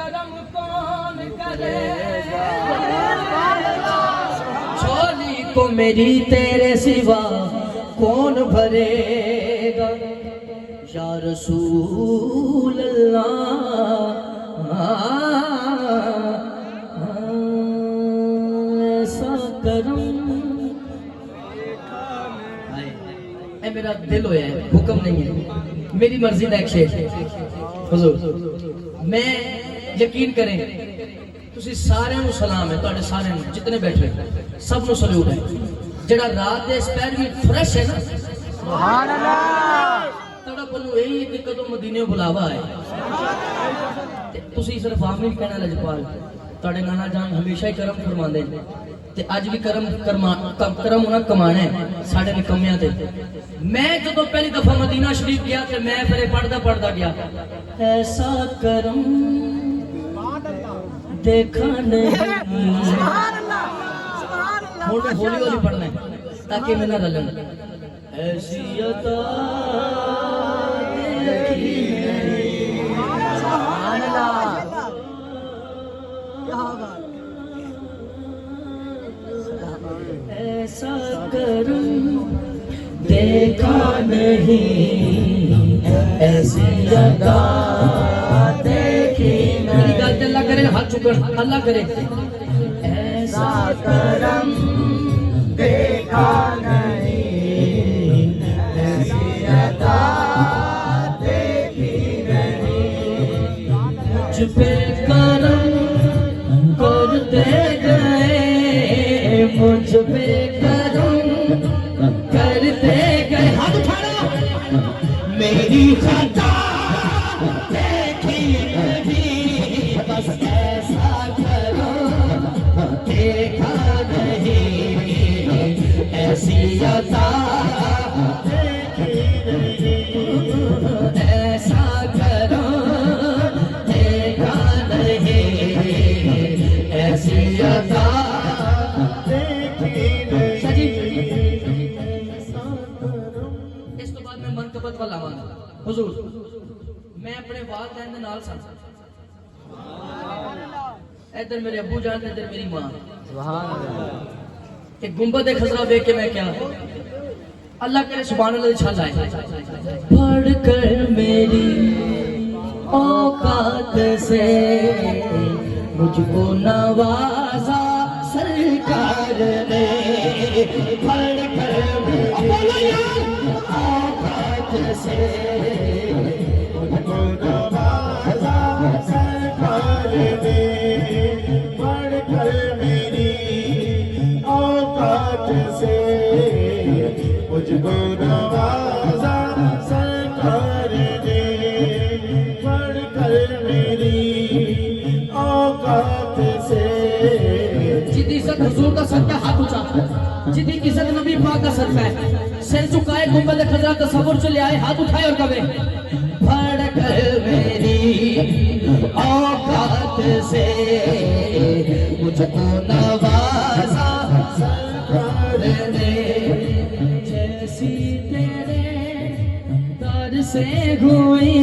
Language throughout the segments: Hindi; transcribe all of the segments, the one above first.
करम कौन करेगा, झोली को मेरी तेरे सिवा कौन भरेगा। या रसूल अल्लाह ऐसा करम। ऐ मेरा दिल होया है, हुक्म नहीं है, मेरी मर्जी का एक शेर। हुजूर मैं यकीन करें तुसी सारिਆਂ ਨੂੰ सलाम है, ਤੁਹਾਡੇ ਸਾਰਿਆਂ ਨੂੰ जितने बैठे सब ਨੂੰ सल्यूट है। ਜਿਹੜਾ रात ਦੇ स्पैर भी फ्रेश है ना, सुभान अल्लाह, तड़प ਨੂੰ यही कि कदों मदीने बुलावा है। तुसी सिर्फ आमीन कहना लजपाल, ਤੁਹਾਡੇ नाना जान हमेशा ही करम फरमाते हैं ते अज भी करम उन्हें कमाना है साढ़े निकम्मियां ते। मैं जो पहली दफा मदीना शरीफ गया तो मैं फिर पढ़दा गया, ऐसा करम देखा नहीं। हौली हौली पढ़ना है ताकि मैं ना रलन। ऐसी अता देखी नहीं, सुभान अल्लाह, क्या होगा। ऐसा करम देखा नहीं, ऐसी अदा देखी नहीं। अल्लाह करे, हाथ चुकर अल्लाह करे। ऐसा करम देखा नहीं, ऐसी अदा देखी नहीं। मुझ पे करम करते गए, मुझ पे करम करते गए। हाथ उठाना, मेरी खता देखी नहीं, बस ऐसा करो देखा नहीं, ऐसी अता देखी नहीं। ऐसा करो देखा नहीं, ऐसी अता हुजूर मैं अपने वालिदैन दे नाल सन, इधर मेरे अब्बू जान, इधर मेरी मां, सुभान अल्लाह। एक गुंबद खजरा देख के मैं क्या, अल्लाह करे सुभान अल्लाह छल आए। पढ़कर मेरी औकात से मुझको नवाजा सरकार ने, पढ़कर मेरी औकात से मुझको नवाजा सरकार ने, पढ़कर मेरी औकात से मुझको नवाजा सरकार ने, पढ़कर मेरी औकात से। जितनी इज्जत हुजूर का सदका, हाथ ऊंचा, जितनी इज्जत नबी पाक का सदका है, सिर झुकाए, गुंबद खजरा तसव्वुर से ले आए, हाथ उठाए और कहे पढ़कर मेरी औकात से मुझको नवाजा सरकार ने, जैसी तेरे दर से हुई।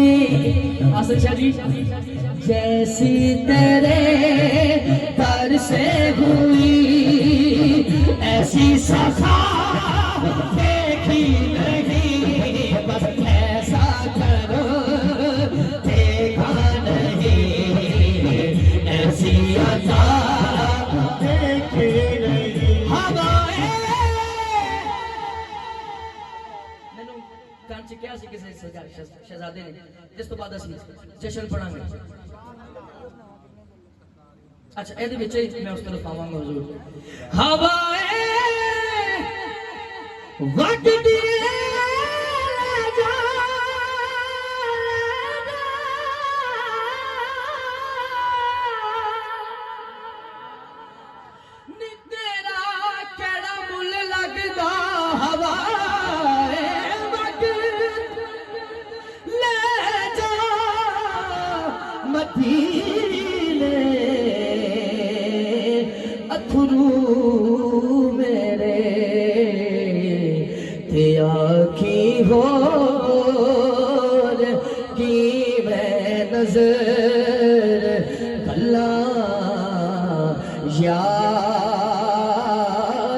आसिफ शाह जी, जैसी तेरे दर से हुई, ऐसी सखा देखी नहीं, बस ऐसा करो देखा नहीं, ऐसी अता देखी नहीं। हवाए मैनू कान च क्या सी किसी शहजादे ने, जिस तो बाद असीं जश्न पढ़ांगे। अच्छा ਇਹਦੇ ਵਿੱਚ ਹੀ मैं उस तरफ पावांगा हुजूर। हवाए वट दिए जा नी तेरा केड़ा मुल लगदा। हवाए वट ले जा मदीने, अथरू मेरे ते आखी होर की मैं नजर या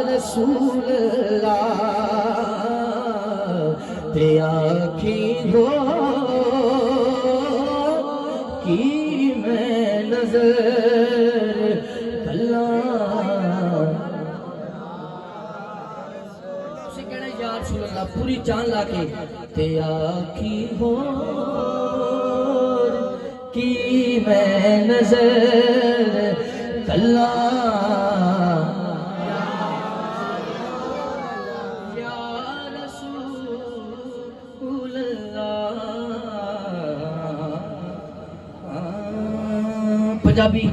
रसूल अल्लाह ते आखी हो कि मैं नजर पूरी जान लाके ते आखी हो कि मैं नजर कल्ला या रसूल अल्लाह। पंजाबी